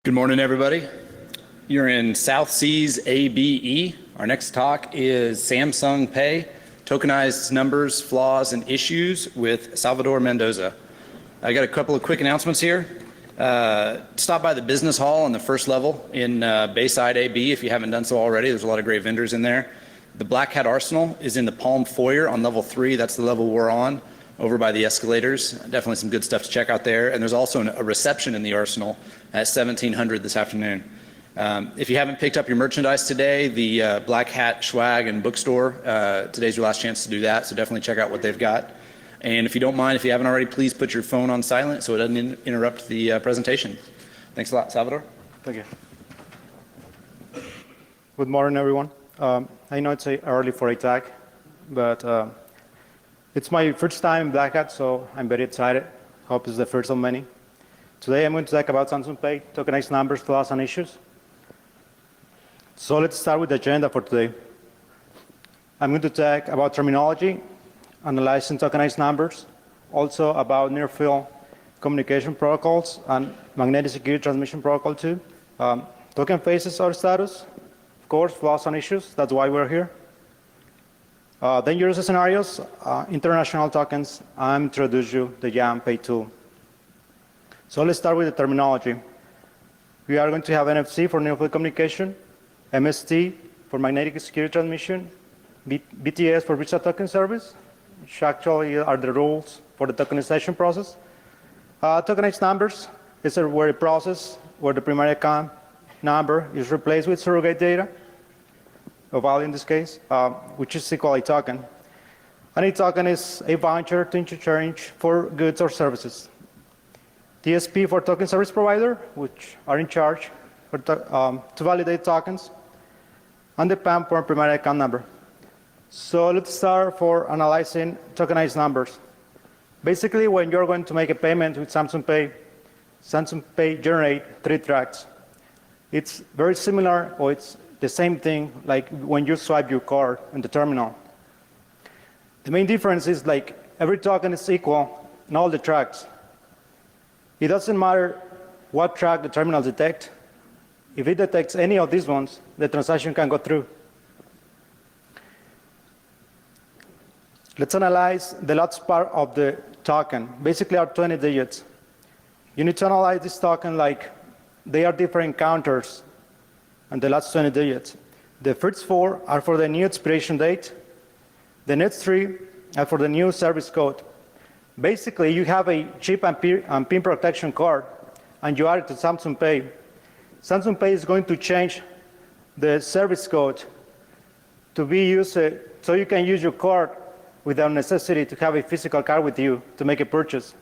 Good morning, everybody. You're in South Seas ABE. Our next talk is Samsung Pay, Tokenized Numbers, Flaws, and Issues with Salvador Mendoza. I got a couple of quick announcements here. Stop by the business hall on the first level in Bayside AB if you haven't done so already. There's a lot of great vendors in there. The Black Hat Arsenal is in the Palm Foyer on level 3. That's the level we're on, over by the escalators. Definitely some good stuff to check out there. And there's also a reception in the Arsenal at 1700 this afternoon. If you haven't picked up your merchandise today, the Black Hat Swag and Bookstore, today's your last chance to do that, so definitely check out what they've got. And if you don't mind, if you haven't already, please put your phone on silent so it doesn't interrupt the presentation. Thanks a lot. Salvador? Thank you. Good morning, everyone. I know it's early for a talk, but it's my first time in Black Hat, so I'm very excited. Hope it's the first of many. Today I'm going to talk about Samsung Pay, tokenized numbers, flaws, and issues. So let's start with the agenda for today. I'm going to talk about terminology, analyzing tokenized numbers, also about near-field communication protocols and magnetic security transmission protocol too. Token phases or status, of course, flaws and issues. That's why we're here. Dangerous scenarios, international tokens, and introduce you the YAM Pay tool. So let's start with the terminology. We are going to have NFC for near-field communication, MST for magnetic security transmission, BTS for Visa Token Service, which actually are the rules for the tokenization process. Tokenized numbers is a process where the primary account number is replaced with surrogate data, a value in this case, which is equal a token. And a token is a voucher to interchange for goods or services. TSP for token service provider, which are in charge for to validate tokens. And the PAM for primary account number. So let's start for analyzing tokenized numbers. Basically, when you're going to make a payment with Samsung Pay generates 3 tracks. It's very similar, or it's the same thing like when you swipe your card in the terminal. The main difference is like every token is equal in all the tracks. It doesn't matter what track the terminal detects. If it detects any of these ones, the transaction can go through. Let's analyze the last part of the token. Basically, are 20 digits. You need to analyze this token like they are different counters and the last 20 digits. The first 4 are for the new expiration date. The next 3 are for the new service code. Basically, you have a chip and PIN protection card, and you add it to Samsung Pay. Samsung Pay is going to change the service code to be used so you can use your card without necessity to have a physical card with you to make a purchase.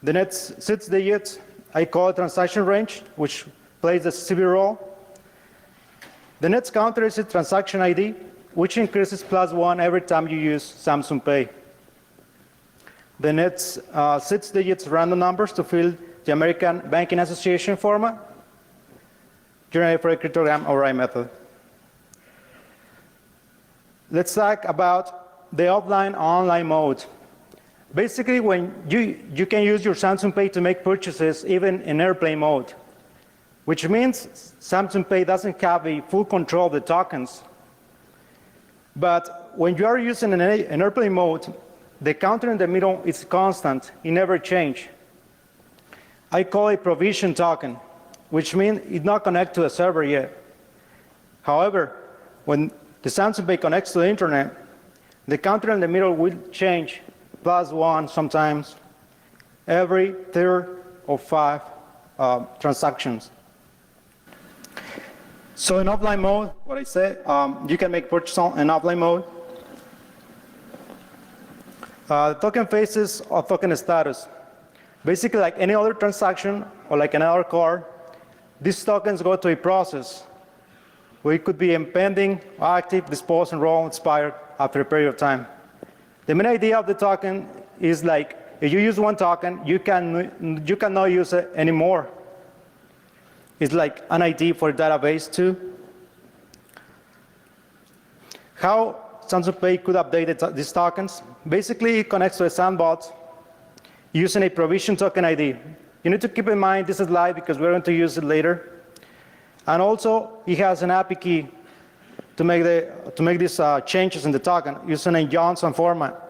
The next 6 digits, I call transaction range, which plays a CB role. The next counter is a transaction ID, which increases +1 every time you use Samsung Pay. The next 6 digits random numbers to fill the American Banking Association format, generated for a cryptogram override method. Let's talk about the offline online mode. Basically, when you can use your Samsung Pay to make purchases even in airplane mode, which means Samsung Pay doesn't have a full control of the tokens. But when you are using an airplane mode, the counter in the middle is constant, it never changes. I call it provision token, which means it's not connected to a server yet. However, when the Samsung Pay connects to the internet, the counter in the middle will change +1 sometimes every 3rd or 5 transactions. So in offline mode, what I said, you can make purchases in offline mode. Token phases or token status. Basically, like any other transaction or like another card, these tokens go to a process where it could be impending, active, disposed, enrolled, expired after a period of time. The main idea of the token is like if you use one token, you cannot use it anymore. It's like an ID for a database too. How Samsung Pay could update these tokens? Basically, it connects to a sandbox using a provision token ID. You need to keep in mind this is live because we're going to use it later. And also, it has an API key to make these changes in the token using a JSON format.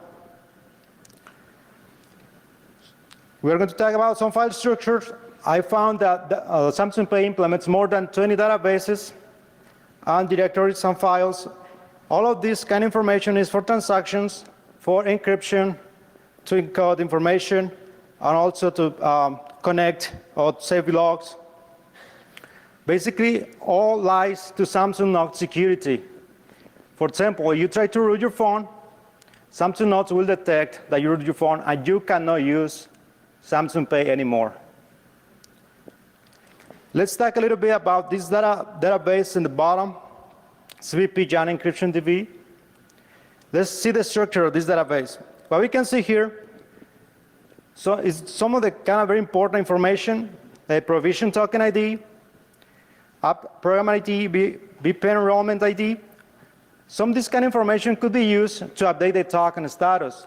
We're going to talk about some file structures. I found that Samsung Pay implements more than 20 databases and directories and files. All of this kind of information is for transactions, for encryption, to encode information, and also to connect or save logs. Basically, all lies to Samsung Note security. For example, if you try to root your phone, Samsung Notes will detect that you root your phone, and you cannot use Samsung Pay anymore. Let's talk a little bit about this database in the bottom, CVP Jan Encryption DB. Let's see the structure of this database. What we can see here, so is some of the kind of very important information: the provision token ID, app program ID, VPN enrollment ID. Some of this kind of information could be used to update the token status.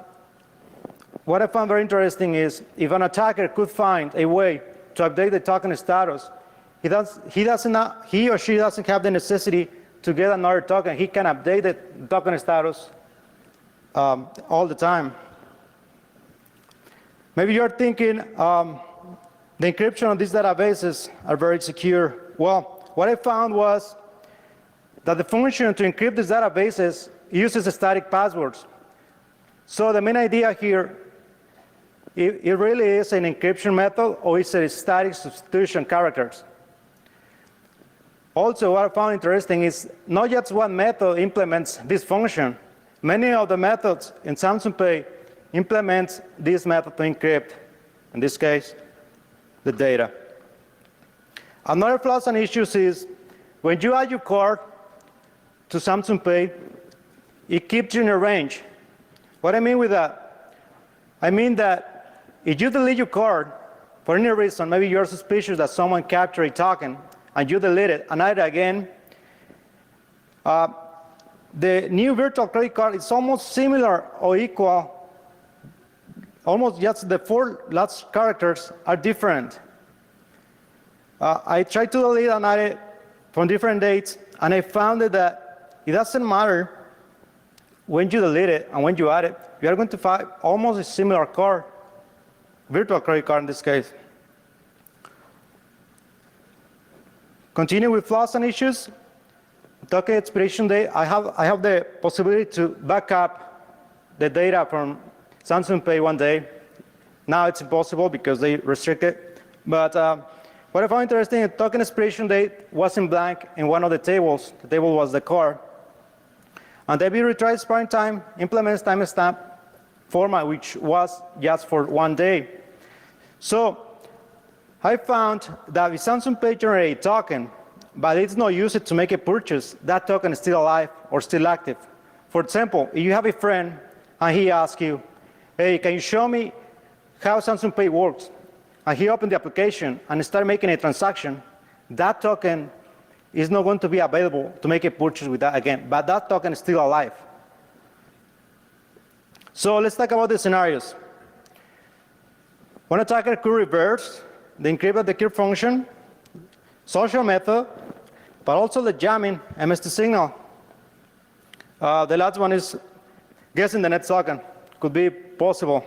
What I found very interesting is if an attacker could find a way to update the token status, he or she doesn't have the necessity to get another token. He can update the token status all the time. Maybe you're thinking the encryption of these databases are very secure. Well, what I found was that the function to encrypt these databases uses static passwords. So the main idea here, it really is an encryption method, or it's a static substitution characters. Also, what I found interesting is not just one method implements this function. Many of the methods in Samsung Pay implement this method to encrypt, in this case, the data. Another flaws and issues is when you add your card to Samsung Pay, it keeps you in a range. What I mean with that? I mean that if you delete your card for any reason, maybe you're suspicious that someone captured a token and you delete it and add it again, the new virtual credit card is almost similar or equal, almost just the 4 last characters are different. I tried to delete and add it from different dates, and I found that it doesn't matter when you delete it and when you add it, you are going to find almost a similar card, virtual credit card in this case. Continue with flaws and issues. Token expiration date, I have the possibility to back up the data from Samsung Pay one day. Now it's impossible because they restrict it. But what I found interesting, token expiration date wasn't blank in one of the tables. The table was the card. And the retries expiring time implements timestamp format, which was just for one day. So I found that if Samsung Pay generates a token, but it's not used to make a purchase, that token is still alive or still active. For example, if you have a friend and he asks you, hey, can you show me how Samsung Pay works? And he opened the application and started making a transaction, that token is not going to be available to make a purchase with that again, but that token is still alive. So let's talk about the scenarios. One attacker could reverse the encrypt decrypt function, social method, but also the jamming MST signal. The last one is guessing the next token. Could be possible.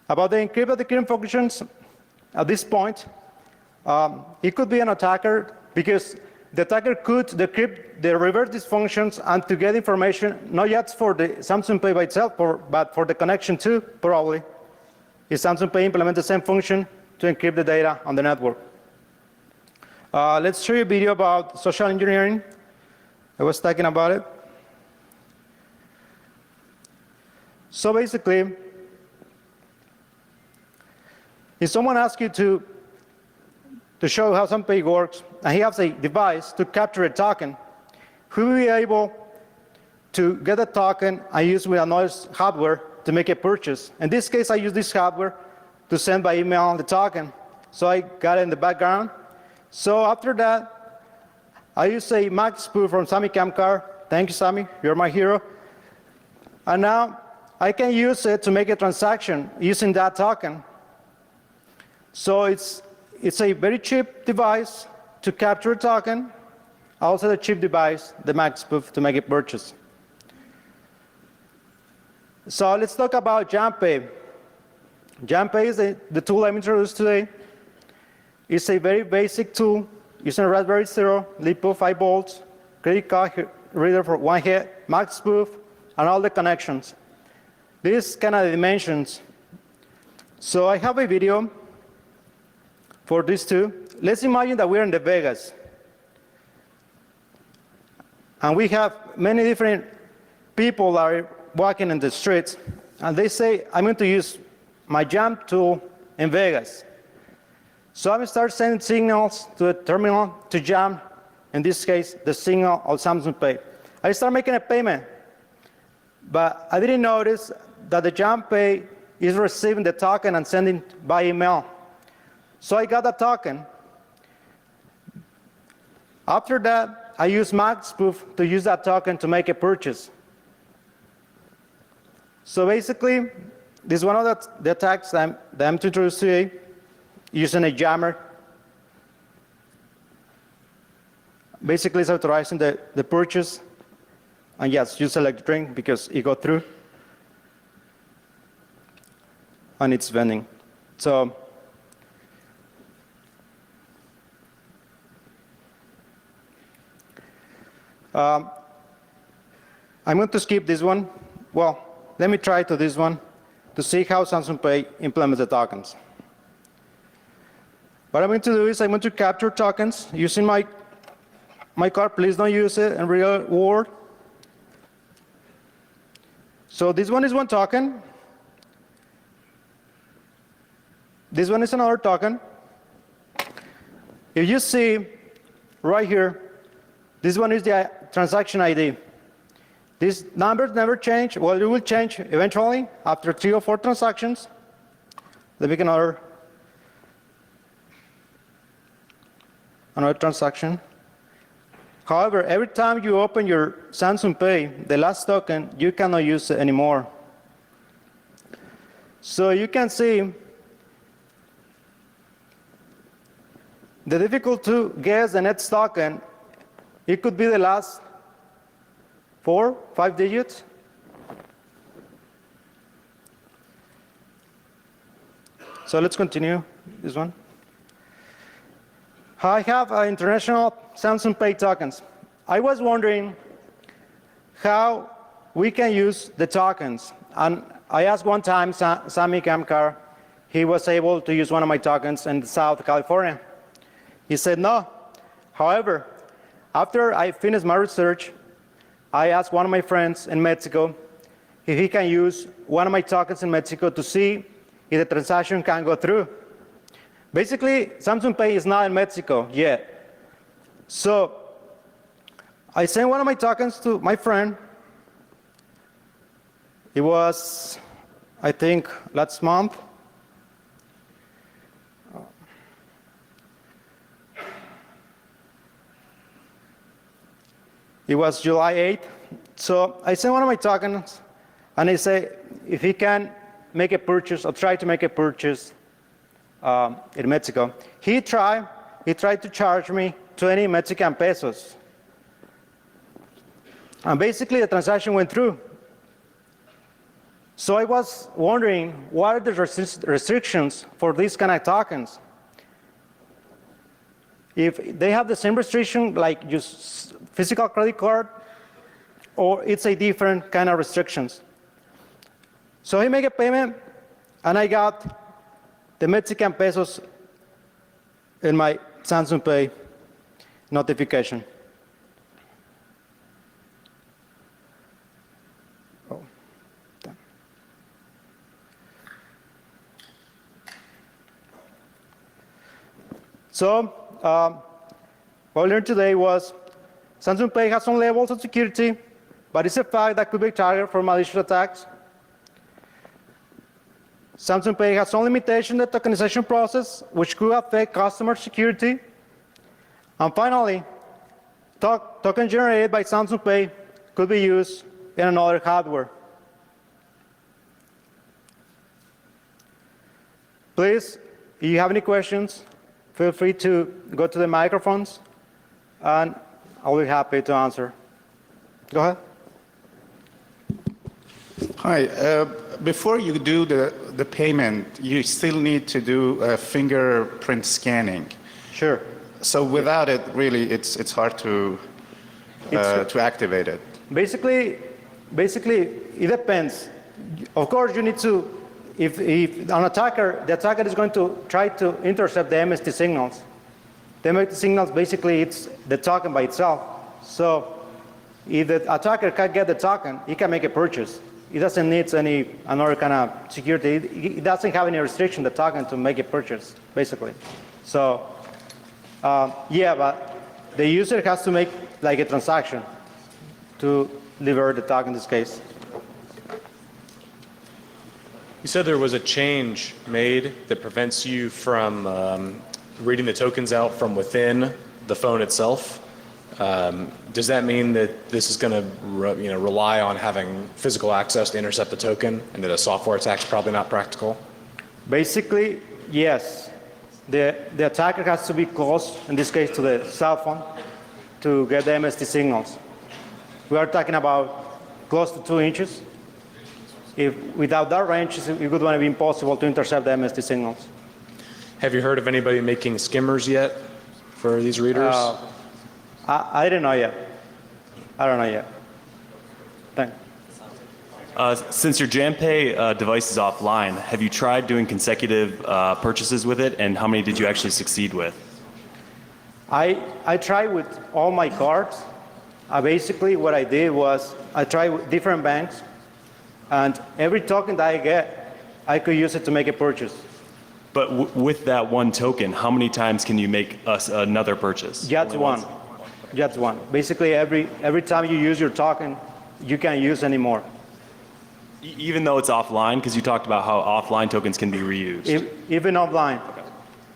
About the encrypt decrypt functions, at this point, it could be an attacker because the attacker could decrypt the reverse these functions and to get information not just for the Samsung Pay by itself, but for the connection too, probably. If Samsung Pay implements the same function to encrypt the data on the network. Let's show you a video about social engineering. I was talking about it. So basically, if someone asks you to show how Samsung Pay works, and he has a device to capture a token, he will be able to get a token and use with another hardware to make a purchase. In this case, I use this hardware to send by email the token. So I got it in the background. So after that, I use a Mac spoof from Sammy Camcar. Thank you, Sammy. You're my hero. And now I can use it to make a transaction using that token. So it's a very cheap device to capture a token, also the cheap device, the max spoof, to make a purchase. So let's talk about JamPay. JamPay is the tool I'm introduced today. It's a very basic tool using a Raspberry Zero, LiPo 5 volts, credit card reader for one hit, max spoof, and all the connections. These kind of dimensions. So I have a video for these two. Let's imagine that we're in the Vegas. And we have many different people that are walking in the streets. And they say, I'm going to use my Jam tool in Vegas. So I'm going to start sending signals to the terminal to Jam, in this case, the signal of Samsung Pay. I start making a payment. But I didn't notice that the JamPay is receiving the token and sending by email. So I got the token. After that, I use MaxSpoof to use that token to make a purchase. So basically, this is one of the attacks that I'm to introduce today, using a jammer. Basically, it's authorizing the purchase. And yes, you select drink because it got through. And it's vending. So I'm going to skip this one. Well, let me try to this one to see how Samsung Pay implements the tokens. What I'm going to do is I'm going to capture tokens using my card. Please don't use it in real world. So this one is one token. This one is another token. If you see right here, this one is the transaction ID. These numbers never change. Well, it will change eventually after 3 or 4 transactions. Let me make another transaction. However, every time you open your Samsung Pay, the last token, you cannot use it anymore. So you can see the difficult to guess the next token. It could be the last 4, 5 digits. So let's continue this one. I have international Samsung Pay tokens. I was wondering how we can use the tokens. And I asked one time Sami Kamkar, he was able to use one of my tokens in South California. He said no. However, after I finished my research, I asked one of my friends in Mexico if he can use one of my tokens in Mexico to see if the transaction can go through. Basically, Samsung Pay is not in Mexico yet. So I sent one of my tokens to my friend. It was, I think, last month. It was July 8th. So I sent one of my tokens, and I say if he can make a purchase or try to make a purchase in Mexico. He tried to charge me 20 Mexican pesos. And basically the transaction went through. So I was wondering, what are the restrictions for these kind of tokens? If they have the same restriction like just physical credit card, or it's a different kind of restrictions. So he made a payment, and I got the Mexican pesos in my Samsung Pay notification. Oh, damn. So what we learned today was Samsung Pay has some levels of security, but it's a fact that could be targeted for malicious attacks. Samsung Pay has some limitation in the tokenization process, which could affect customer security. And finally, tokens generated by Samsung Pay could be used in another hardware. Please if you have any questions, feel free to go to the microphones, and I'll be happy to answer. Go ahead. Hi. Before you do the payment, you still need to do fingerprint scanning. Sure. So without it, really, it's hard to activate it. Basically, it depends. Of course, you need to, if an attacker, the attacker is going to try to intercept the MST signals. The MST signals, basically, it's the token by itself. So if the attacker can get the token, he can make a purchase. It doesn't need any another kind of security. It doesn't have any restriction, the token, to make a purchase, basically. So, yeah, but the user has to make like a transaction to deliver the token in this case. You said there was a change made that prevents you from reading the tokens out from within the phone itself. Does that mean that this is going to rely on having physical access to intercept the token, and that a software attack is probably not practical? Basically, yes. The attacker has to be close, in this case, to the cell phone to get the MST signals. We are talking about close to 2 inches. Without that range, it would be impossible to intercept the MST signals. Have you heard of anybody making skimmers yet for these readers? I don't know yet. I don't know yet. Thanks. Since your JamPay device is offline, have you tried doing consecutive purchases with it, and how many did you actually succeed with? I tried with all my cards. Basically, what I did was I tried with different banks, and every token that I get, I could use it to make a purchase. But with that one token, how many times can you make another purchase? Just one. Just one. Basically, every time you use your token, you can't use anymore. Even though it's offline, because you talked about how offline tokens can be reused. Even offline. Okay.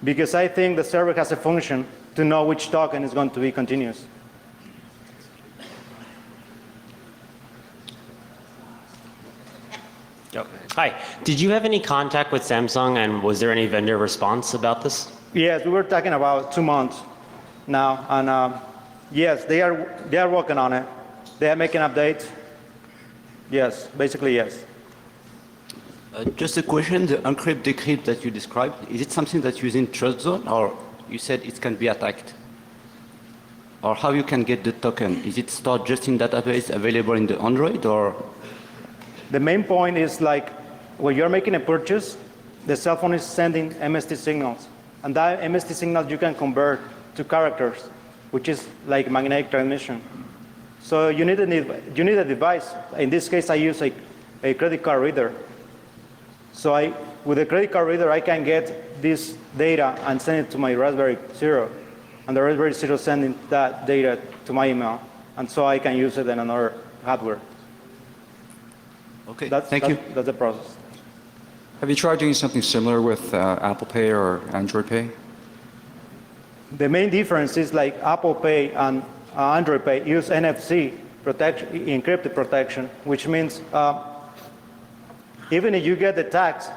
Because I think the server has a function to know which token is going to be continuous. Yep. Hi. Did you have any contact with Samsung, and was there any vendor response about this? Yes, we were talking about 2 months now, and yes, they are working on it. They are making updates. Yes, basically yes. Just a question, the encrypt decrypt that you described, is it something that's using trust zone, or you said it can be attacked? Or how you can get the token? Is it stored just in database available in the Android, or? The main point is like when you're making a purchase, the cell phone is sending MST signals, and that MST signal you can convert to characters, which is like magnetic transmission. So you need a device. In this case, I use a credit card reader. So with a credit card reader, I can get this data and send it to my Raspberry Zero, and the Raspberry Zero sending that data to my email, and so I can use it in another hardware. Okay, Thank you. That's the process. Have you tried doing something similar with Apple Pay or Android Pay? The main difference is like Apple Pay and Android Pay use NFC protection, encrypted protection, which means even if you get the tags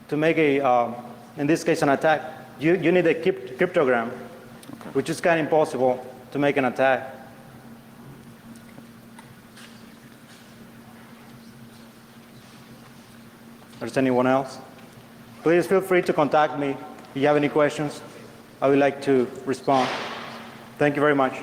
to make in this case, an attack, you need a cryptogram, okay, which is kind of impossible to make an attack. There's anyone else? Please feel free to contact me if you have any questions. I would like to respond. Thank you very much.